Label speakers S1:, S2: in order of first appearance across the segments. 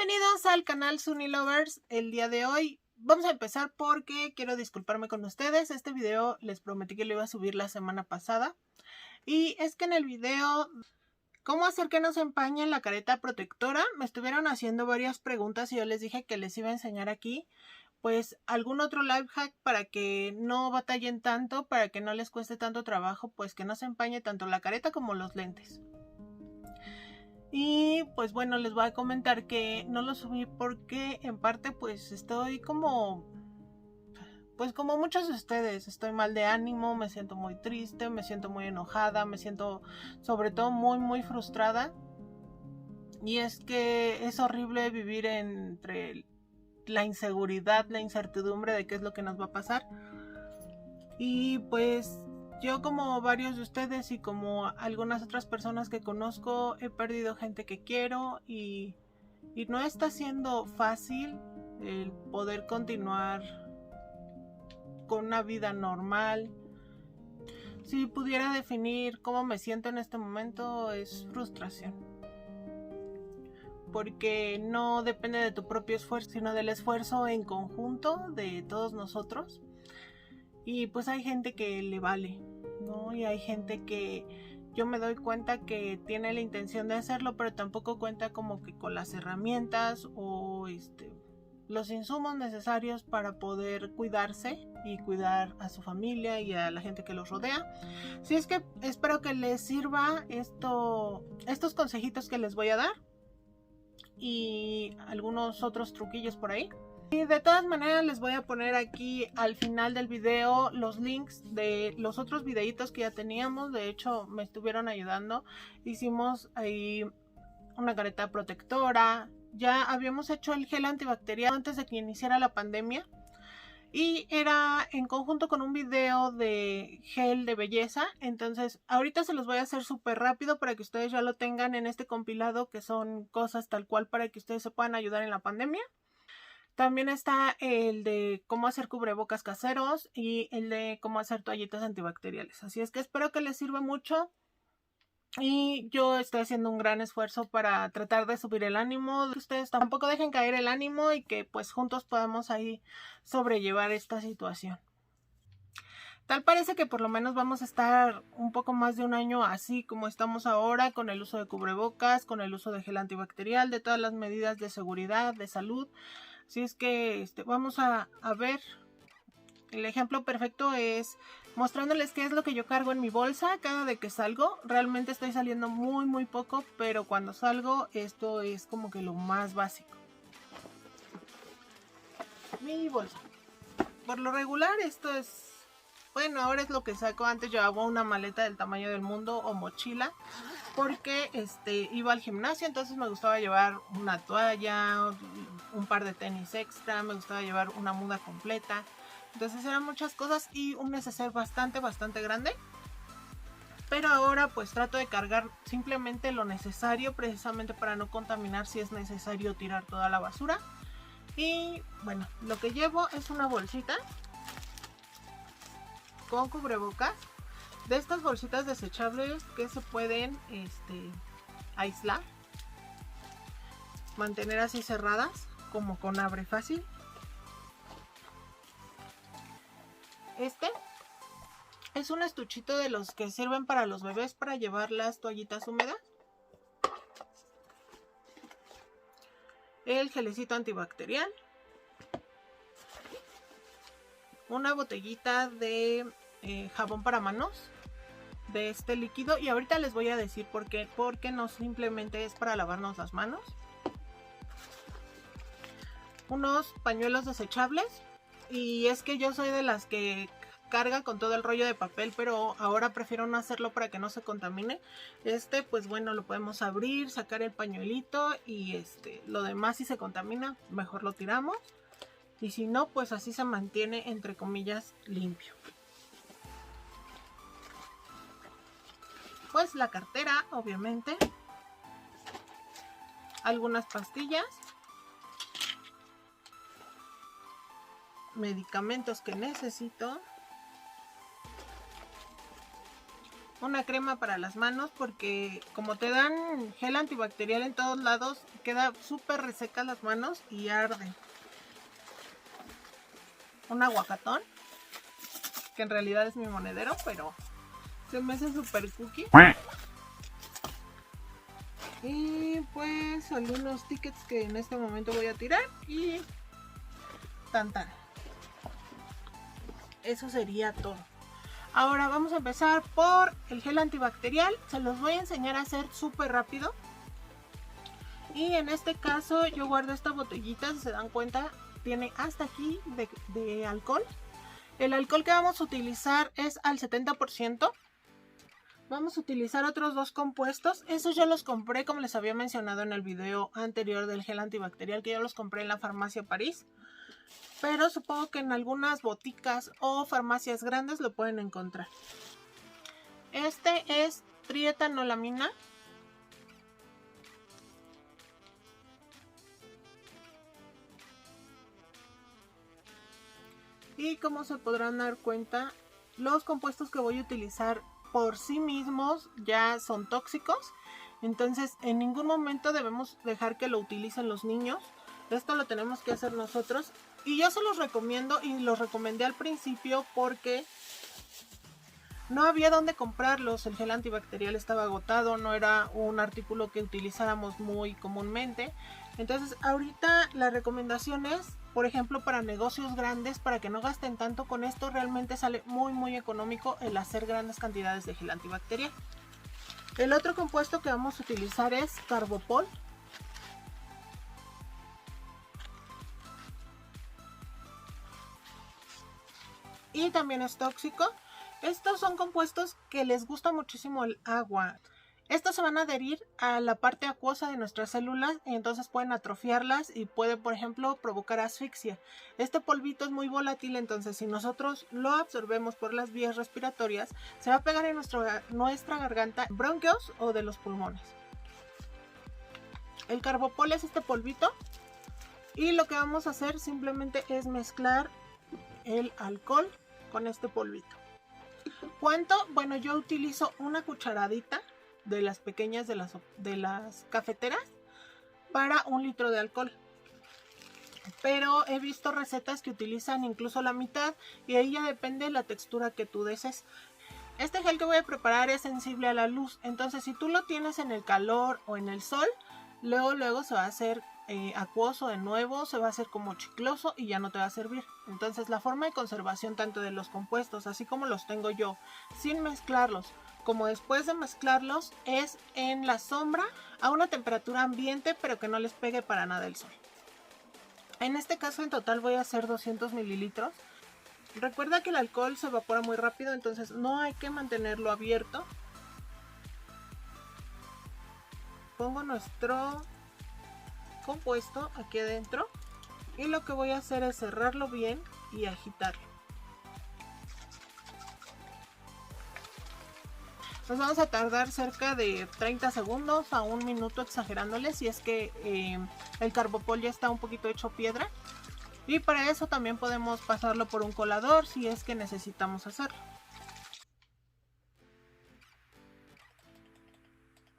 S1: Bienvenidos al canal Sunny Lovers. El día de hoy vamos a empezar porque quiero disculparme con ustedes. Este video les prometí que lo iba a subir la semana pasada. Y es que en el video ¿cómo hacer que no se empañe la careta protectora? Me estuvieron haciendo varias preguntas y yo les dije que les iba a enseñar aquí pues algún otro life hack para que no batallen tanto, para que no les cueste tanto trabajo, pues que no se empañe tanto la careta como los lentes. Y pues bueno, les voy a comentar que no lo subí porque en parte pues estoy como muchos de ustedes, estoy mal de ánimo, me siento muy triste, me siento muy enojada, me siento sobre todo muy frustrada. Y es que es horrible vivir entre la inseguridad, la incertidumbre de qué es lo que nos va a pasar. Y pues yo, como varios de ustedes y como algunas otras personas que conozco, he perdido gente que quiero y no está siendo fácil el poder continuar con una vida normal. Si pudiera definir cómo me siento en este momento, es frustración. Porque no depende de tu propio esfuerzo, sino del esfuerzo en conjunto de todos nosotros. Y pues hay gente que le vale, ¿no? Y hay gente que yo me doy cuenta que tiene la intención de hacerlo, pero tampoco cuenta como que con las herramientas o los insumos necesarios para poder cuidarse y cuidar a su familia y a la gente que los rodea. Así es que espero que les sirva estos consejitos que les voy a dar y algunos otros truquillos por ahí. Y de todas maneras les voy a poner aquí al final del video los links de los otros videitos que ya teníamos. De hecho me estuvieron ayudando. Hicimos ahí una careta protectora. Ya habíamos hecho el gel antibacterial antes de que iniciara la pandemia. Y era en conjunto con un video de gel de belleza. Entonces ahorita se los voy a hacer súper rápido para que ustedes ya lo tengan en este compilado, que son cosas tal cual para que ustedes se puedan ayudar en la pandemia. También está el de cómo hacer cubrebocas caseros y el de cómo hacer toallitas antibacteriales. Así es que espero que les sirva mucho. Y yo estoy haciendo un gran esfuerzo para tratar de subir el ánimo. Ustedes tampoco dejen caer el ánimo y que pues juntos podamos ahí sobrellevar esta situación. Tal parece que por lo menos vamos a estar un poco más de un año así como estamos ahora, con el uso de cubrebocas, con el uso de gel antibacterial, de todas las medidas de seguridad, de salud. Así es que vamos a ver. El ejemplo perfecto es mostrándoles qué es lo que yo cargo en mi bolsa cada vez que salgo. Realmente estoy saliendo muy poco, pero cuando salgo esto es como que lo más básico. Mi bolsa. Por lo regular esto es... Bueno, ahora es lo que saco. Antes llevaba una maleta del tamaño del mundo o mochila, porque iba al gimnasio, entonces me gustaba llevar una toalla, un par de tenis extra, me gustaba llevar una muda completa. Entonces eran muchas cosas y un neceser bastante grande. Pero ahora pues trato de cargar simplemente lo necesario, precisamente para no contaminar si es necesario tirar toda la basura. Y bueno, lo que llevo es una bolsita con cubrebocas, de estas bolsitas desechables que se pueden aislar, mantener así cerradas, como con abre fácil. Este es un estuchito de los que sirven para los bebés para llevar las toallitas húmedas. El gelecito antibacterial. Una botellita de jabón para manos de este líquido, y ahorita les voy a decir por qué, porque no simplemente es para lavarnos las manos. Unos pañuelos desechables, y es que yo soy de las que carga con todo el rollo de papel, pero ahora prefiero no hacerlo para que no se contamine. Pues bueno, lo podemos abrir, sacar el pañuelito y lo demás, si se contamina mejor lo tiramos, y si no pues así se mantiene entre comillas limpio. Pues la cartera, obviamente, algunas pastillas, medicamentos que necesito, una crema para las manos, porque como te dan gel antibacterial en todos lados, queda súper reseca las manos y arde. Un aguacatón, que en realidad es mi monedero, pero se me hace súper cookie. Y pues algunos tickets que en este momento voy a tirar y tan. Eso sería todo. Ahora vamos a empezar por el gel antibacterial. Se los voy a enseñar a hacer súper rápido. Y en este caso yo guardo esta botellita, si se dan cuenta, tiene hasta aquí de alcohol. El alcohol que vamos a utilizar es al 70%. Vamos a utilizar otros dos compuestos. Esos yo los compré, como les había mencionado en el video anterior del gel antibacterial, que yo los compré en la farmacia París. Pero supongo que en algunas boticas o farmacias grandes lo pueden encontrar. Este es trietanolamina. Y como se podrán dar cuenta, los compuestos que voy a utilizar por sí mismos ya son tóxicos. Entonces en ningún momento debemos dejar que lo utilicen los niños. Esto lo tenemos que hacer nosotros. Y yo se los recomiendo y los recomendé al principio porque no había dónde comprarlos. El gel antibacterial estaba agotado, no era un artículo que utilizáramos muy comúnmente. Entonces ahorita la recomendación es, por ejemplo, para negocios grandes, para que no gasten tanto con esto, realmente sale muy económico el hacer grandes cantidades de gel antibacterial. El otro compuesto que vamos a utilizar es Carbopol. Y también es tóxico. Estos son compuestos que les gusta muchísimo el agua. Estos se van a adherir a la parte acuosa de nuestras células y entonces pueden atrofiarlas y puede, por ejemplo, provocar asfixia. Este polvito es muy volátil, entonces si nosotros lo absorbemos por las vías respiratorias, se va a pegar en nuestra garganta, bronquios o de los pulmones. El Carbopol es este polvito y lo que vamos a hacer simplemente es mezclar el alcohol con este polvito. ¿Cuánto? Bueno, yo utilizo una cucharadita de las pequeñas de las cafeteras para 1 litro de alcohol. Pero he visto recetas que utilizan incluso la mitad y ahí ya depende de la textura que tú desees. Este gel que voy a preparar es sensible a la luz, entonces si tú lo tienes en el calor o en el sol, luego se va a hacer acuoso de nuevo, se va a hacer como chicloso y ya no te va a servir. Entonces la forma de conservación tanto de los compuestos, así como los tengo yo, sin mezclarlos, como después de mezclarlos, es en la sombra a una temperatura ambiente, pero que no les pegue para nada el sol. En este caso en total voy a hacer 200 mililitros. Recuerda que el alcohol se evapora muy rápido, entonces no hay que mantenerlo abierto. Pongo nuestro compuesto aquí adentro y lo que voy a hacer es cerrarlo bien y agitarlo. Nos vamos a tardar cerca de 30 segundos a 1 minuto exagerándole si es que el Carbopol ya está un poquito hecho piedra. Y para eso también podemos pasarlo por un colador si es que necesitamos hacerlo.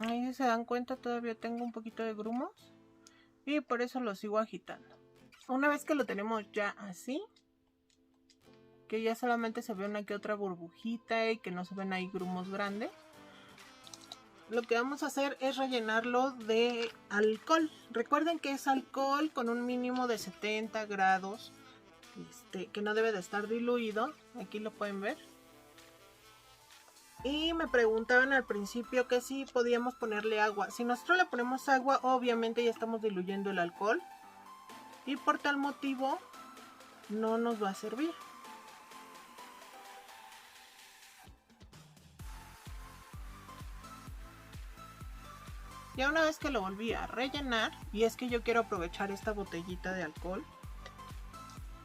S1: Ahí se dan cuenta, todavía tengo un poquito de grumos y por eso lo sigo agitando. Una vez que lo tenemos ya así, que ya solamente se ve una que otra burbujita y que no se ven ahí grumos grandes, lo que vamos a hacer es rellenarlo de alcohol. Recuerden que es alcohol con un mínimo de 70 grados, que no debe de estar diluido. Aquí lo pueden ver. Y me preguntaban al principio que si podíamos ponerle agua. Si nosotros le ponemos agua, obviamente ya estamos diluyendo el alcohol y por tal motivo no nos va a servir. Ya una vez que lo volví a rellenar, y es que yo quiero aprovechar esta botellita de alcohol,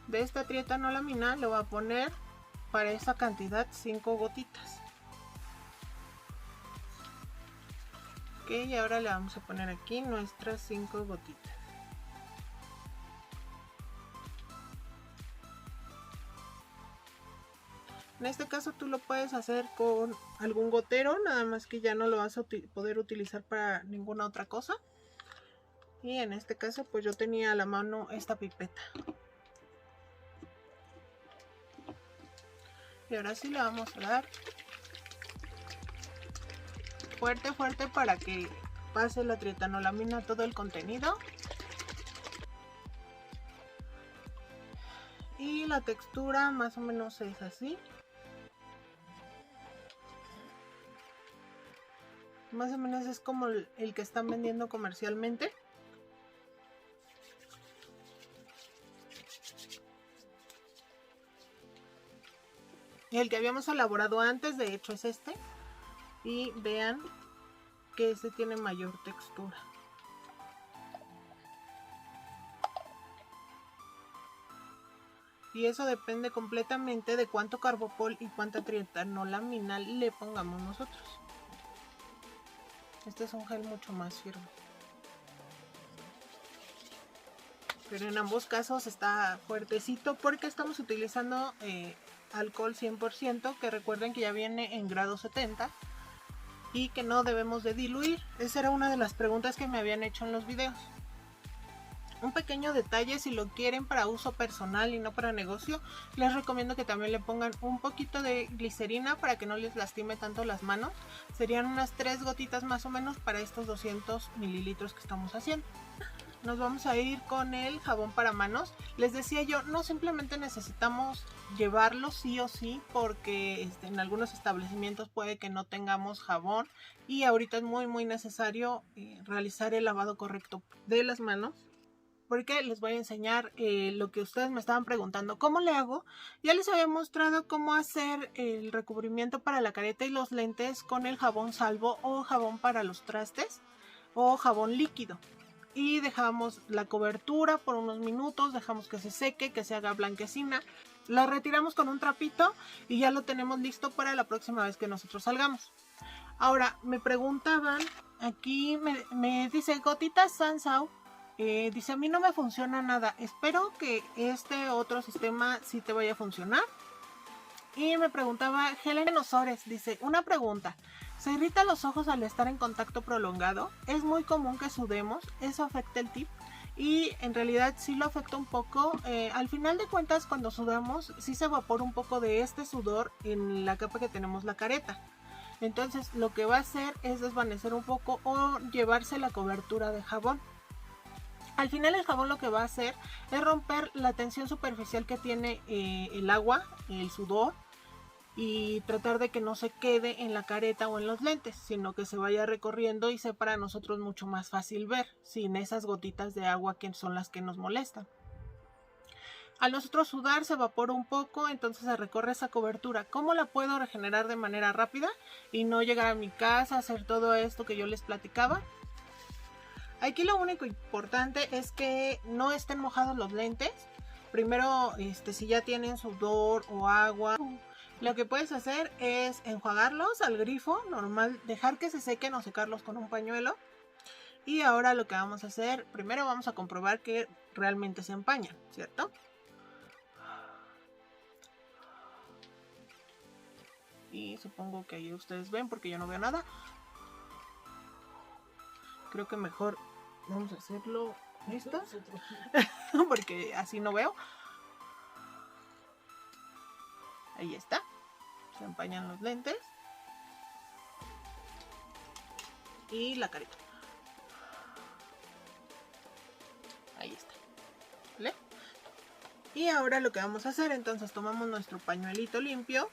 S1: de esta trietanolamina le voy a poner para esa cantidad 5 gotitas. Ok, y ahora le vamos a poner aquí nuestras 5 gotitas. En este caso tú lo puedes hacer con algún gotero, nada más que ya no lo vas a poder utilizar para ninguna otra cosa. Y en este caso pues yo tenía a la mano esta pipeta. Y ahora sí le vamos a dar fuerte, fuerte para que pase la trietanolamina todo el contenido. Y la textura más o menos es así. Más o menos es como el que están vendiendo comercialmente. Y el que habíamos elaborado antes, de hecho, es este. Y vean que este tiene mayor textura. Y eso depende completamente de cuánto carbopol y cuánta trietanolamina le pongamos nosotros. Este es un gel mucho más firme. Pero en ambos casos está fuertecito porque estamos utilizando alcohol 100%, que recuerden que ya viene en grado 70 y que no debemos de diluir. Esa era una de las preguntas que me habían hecho en los videos. Un pequeño detalle, si lo quieren para uso personal y no para negocio, les recomiendo que también le pongan un poquito de glicerina para que no les lastime tanto las manos. Serían unas 3 gotitas más o menos para estos 200 mililitros que estamos haciendo. Nos vamos a ir con el jabón para manos. Les decía yo, no simplemente necesitamos llevarlo sí o sí, porque en algunos establecimientos puede que no tengamos jabón y ahorita es muy necesario realizar el lavado correcto de las manos. Porque les voy a enseñar lo que ustedes me estaban preguntando, ¿cómo le hago? Ya les había mostrado cómo hacer el recubrimiento para la careta y los lentes con el jabón salvo o jabón para los trastes o jabón líquido. Y dejamos la cobertura por unos minutos, dejamos que se seque, que se haga blanquecina. La retiramos con un trapito y ya lo tenemos listo para la próxima vez que nosotros salgamos. Ahora, me preguntaban, aquí me dice Gotita Sansao. Dice, a mí no me funciona nada. Espero que este otro sistema sí te vaya a funcionar. Y me preguntaba Helen Osores, dice, una pregunta. ¿Se irrita los ojos al estar en contacto prolongado? Es muy común que sudemos, ¿eso afecta el tip? Y en realidad sí lo afecta un poco. Al final de cuentas, cuando sudamos, sí se evapora un poco de este sudor en la capa que tenemos la careta. Entonces lo que va a hacer es desvanecer un poco o llevarse la cobertura de jabón. Al final el jabón lo que va a hacer es romper la tensión superficial que tiene el agua, el sudor, y tratar de que no se quede en la careta o en los lentes, sino que se vaya recorriendo y sea para nosotros mucho más fácil ver, sin esas gotitas de agua que son las que nos molestan. Al nosotros sudar se evapora un poco, entonces se recorre esa cobertura. ¿Cómo la puedo regenerar de manera rápida y no llegar a mi casa a hacer todo esto que yo les platicaba? Aquí lo único importante es que no estén mojados los lentes. Primero, si ya tienen sudor o agua, lo que puedes hacer es enjuagarlos al grifo normal, dejar que se sequen o secarlos con un pañuelo. Y ahora lo que vamos a hacer, primero vamos a comprobar que realmente se empañan, ¿cierto? Y supongo que ahí ustedes ven porque yo no veo nada. Creo que mejor vamos a hacerlo esto porque así no veo. Ahí está. Se empañan los lentes y la careta. Ahí está. ¿Vale? Y ahora lo que vamos a hacer, entonces tomamos nuestro pañuelito limpio.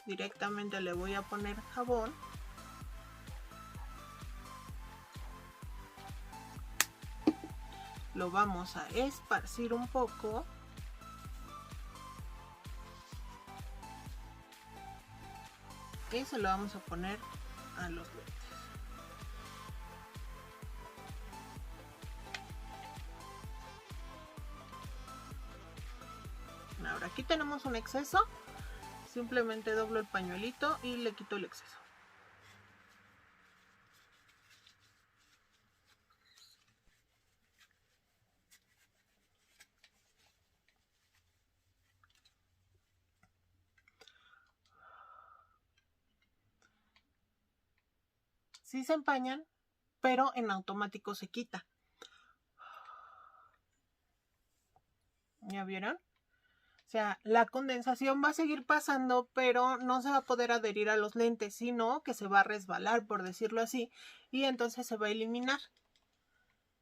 S1: Directamente le voy a poner jabón. Lo vamos a esparcir un poco. Y se lo vamos a poner a los lentes. Ahora aquí tenemos un exceso. Simplemente doblo el pañuelito y le quito el exceso. sí se empañan, pero en automático se quita. ¿Ya vieron? O sea, la condensación va a seguir pasando, pero no se va a poder adherir a los lentes, sino que se va a resbalar, por decirlo así, y entonces se va a eliminar.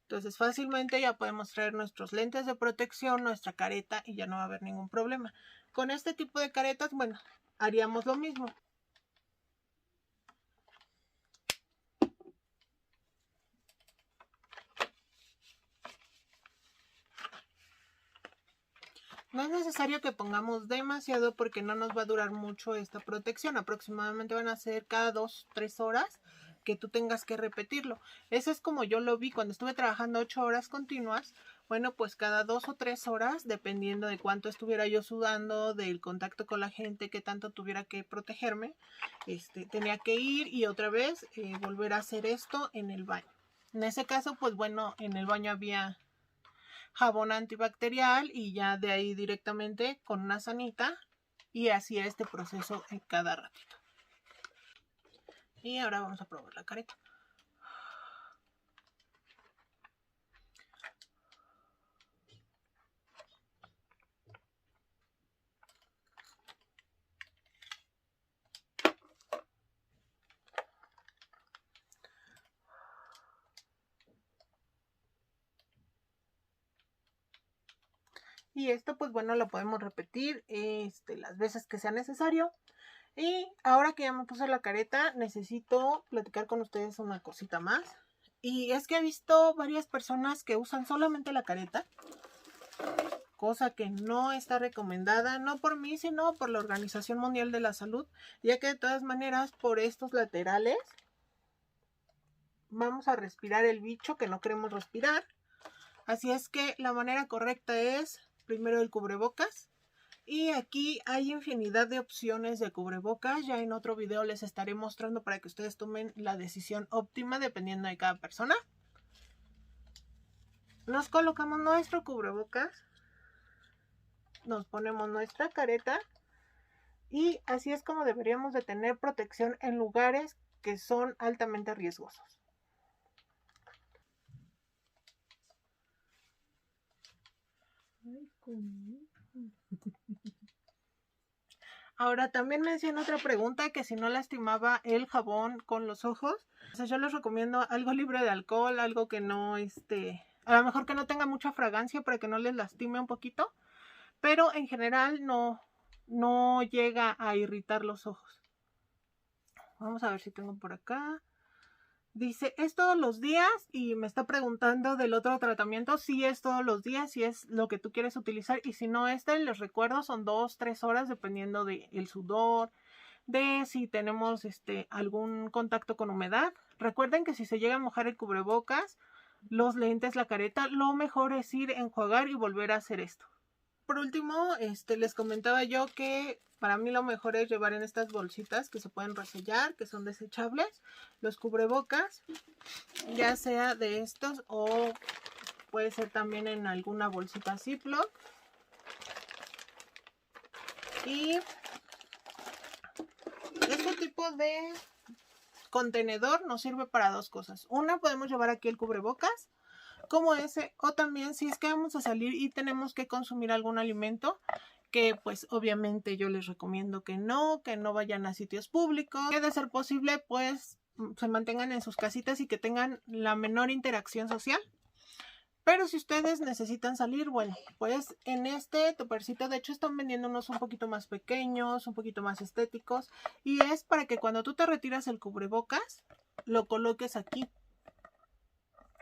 S1: Entonces fácilmente ya podemos traer nuestros lentes de protección, nuestra careta y ya no va a haber ningún problema. Con este tipo de caretas, bueno, haríamos lo mismo. No es necesario que pongamos demasiado porque no nos va a durar mucho esta protección. Aproximadamente van a ser cada 2-3 horas que tú tengas que repetirlo. Eso es como yo lo vi cuando estuve trabajando 8 horas continuas. Bueno, pues cada 2 o 3 horas, dependiendo de cuánto estuviera yo sudando, del contacto con la gente, que tanto tuviera que protegerme, tenía que ir y otra vez volver a hacer esto en el baño. En ese caso, pues bueno, en el baño había jabón antibacterial y ya de ahí directamente con una sanita y hacía este proceso en cada ratito. Y ahora vamos a probar la careta. Y esto pues bueno lo podemos repetir las veces que sea necesario. Y ahora que ya me puse la careta, necesito platicar con ustedes una cosita más. Y es que he visto varias personas que usan solamente la careta, cosa que no está recomendada, no por mí, sino por la Organización Mundial de la Salud, ya que de todas maneras por estos laterales vamos a respirar el bicho que no queremos respirar. Así es que la manera correcta es primero el cubrebocas. Y aquí hay infinidad de opciones de cubrebocas. Ya en otro video les estaré mostrando para que ustedes tomen la decisión óptima dependiendo de cada persona. Nos colocamos nuestro cubrebocas. Nos ponemos nuestra careta. Y así es como deberíamos de tener protección en lugares que son altamente riesgosos. Ahora también me hacían otra pregunta, que si no lastimaba el jabón con los ojos. O sea, yo les recomiendo algo libre de alcohol, algo que no a lo mejor que no tenga mucha fragancia para que no les lastime un poquito, pero en general no llega a irritar los ojos. Vamos a ver si tengo por acá. Dice, ¿es todos los días? Y me está preguntando del otro tratamiento. Sí, es todos los días, si es lo que tú quieres utilizar. Y si no, les recuerdo, son 2-3 horas dependiendo del sudor, de si tenemos algún contacto con humedad. Recuerden que si se llega a mojar el cubrebocas, los lentes, la careta, lo mejor es ir a enjuagar y volver a hacer esto. Por último, les comentaba yo que para mí lo mejor es llevar en estas bolsitas que se pueden resellar, que son desechables, los cubrebocas, ya sea de estos o puede ser también en alguna bolsita Ziploc. Y este tipo de contenedor nos sirve para dos cosas. Una, podemos llevar aquí el cubrebocas como ese, o también si es que vamos a salir y tenemos que consumir algún alimento, que pues obviamente yo les recomiendo que no vayan a sitios públicos, que de ser posible pues se mantengan en sus casitas y que tengan la menor interacción social. Pero si ustedes necesitan salir, bueno, pues en este topercito, de hecho están vendiendo unos un poquito más pequeños, un poquito más estéticos, y es para que cuando tú te retiras el cubrebocas, lo coloques aquí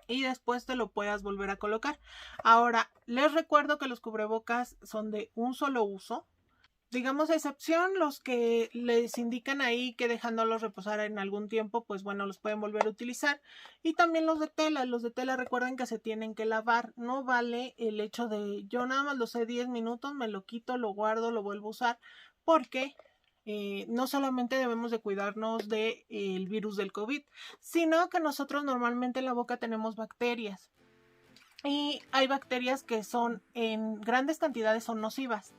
S1: y después te lo puedas volver a colocar. Ahora, les recuerdo que los cubrebocas son de un solo uso. Digamos, a excepción los que les indican ahí que dejándolos reposar en algún tiempo, pues bueno, los pueden volver a utilizar. Y también los de tela recuerden que se tienen que lavar. No vale el hecho de yo nada más lo sé 10 minutos, me lo quito, lo guardo, lo vuelvo a usar, porque no solamente debemos de cuidarnos del virus del COVID, sino que nosotros normalmente en la boca tenemos bacterias. Y hay bacterias que son en grandes cantidades son nocivas.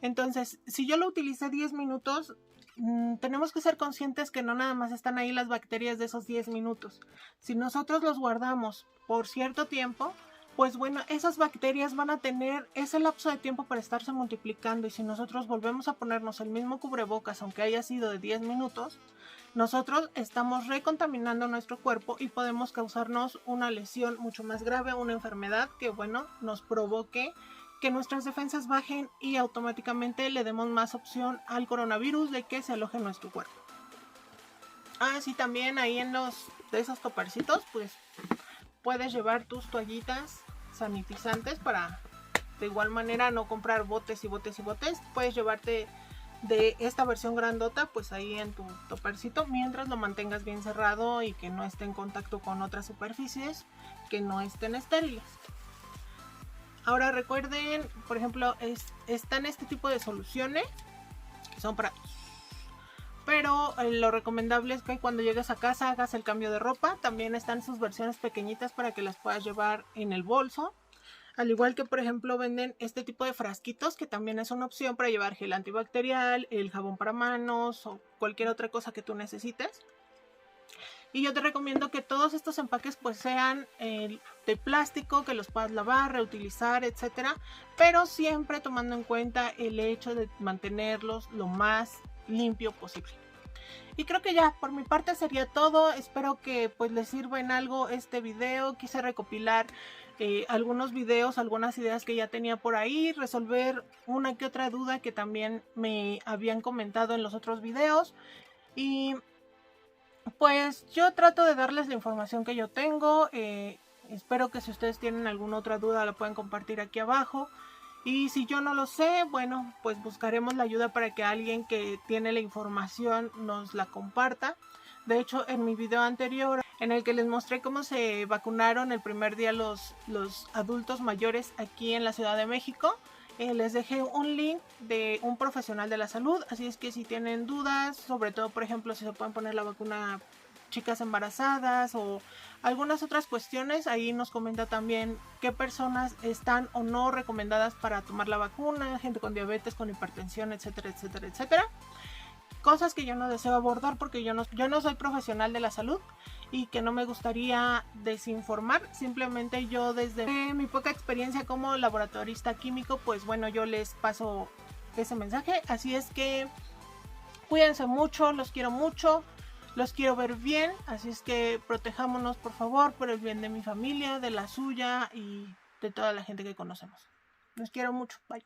S1: Entonces, si yo lo utilicé 10 minutos, tenemos que ser conscientes que no nada más están ahí las bacterias de esos 10 minutos. Si nosotros los guardamos por cierto tiempo, pues bueno, esas bacterias van a tener ese lapso de tiempo para estarse multiplicando, y si nosotros volvemos a ponernos el mismo cubrebocas, aunque haya sido de 10 minutos, nosotros estamos recontaminando nuestro cuerpo y podemos causarnos una lesión mucho más grave, una enfermedad que, bueno, nos provoque que nuestras defensas bajen y automáticamente le demos más opción al coronavirus de que se aloje en nuestro cuerpo. Sí, también ahí en de esos topercitos, pues puedes llevar tus toallitas sanitizantes para de igual manera no comprar botes y botes y botes. Puedes llevarte de esta versión grandota pues ahí en tu topercito, mientras lo mantengas bien cerrado y que no esté en contacto con otras superficies que no estén estériles. Ahora recuerden, por ejemplo, están este tipo de soluciones que son para... Pero lo recomendable es que cuando llegues a casa hagas el cambio de ropa. También están sus versiones pequeñitas para que las puedas llevar en el bolso. Al igual que, por ejemplo, venden este tipo de frasquitos, que también es una opción para llevar gel antibacterial, el jabón para manos o cualquier otra cosa que tú necesites. Y yo te recomiendo que todos estos empaques pues sean de plástico, que los puedas lavar, reutilizar, etcétera, pero siempre tomando en cuenta el hecho de mantenerlos lo más limpio posible. Y creo que ya por mi parte sería todo. Espero que pues les sirva en algo este video. Quise recopilar algunos videos, algunas ideas que ya tenía por ahí, resolver una que otra duda que también me habían comentado en los otros videos. Y pues yo trato de darles la información que yo tengo. Espero que si ustedes tienen alguna otra duda la pueden compartir aquí abajo. Y si yo no lo sé, bueno, pues buscaremos la ayuda para que alguien que tiene la información nos la comparta. De hecho, en mi video anterior, en el que les mostré cómo se vacunaron el primer día los adultos mayores aquí en la Ciudad de México, les dejé un link de un profesional de la salud. Así es que si tienen dudas, sobre todo, por ejemplo, si se pueden poner la vacuna chicas embarazadas o algunas otras cuestiones, ahí nos comenta también qué personas están o no recomendadas para tomar la vacuna, gente con diabetes, con hipertensión, etcétera, etcétera, etcétera. Cosas que yo no deseo abordar porque yo no soy profesional de la salud y que no me gustaría desinformar. Simplemente yo, desde mi poca experiencia como laboratorista químico, pues bueno, yo les paso ese mensaje. Así es que cuídense mucho, los quiero mucho. Los quiero ver bien, así es que protejámonos por favor, por el bien de mi familia, de la suya y de toda la gente que conocemos. Los quiero mucho, bye.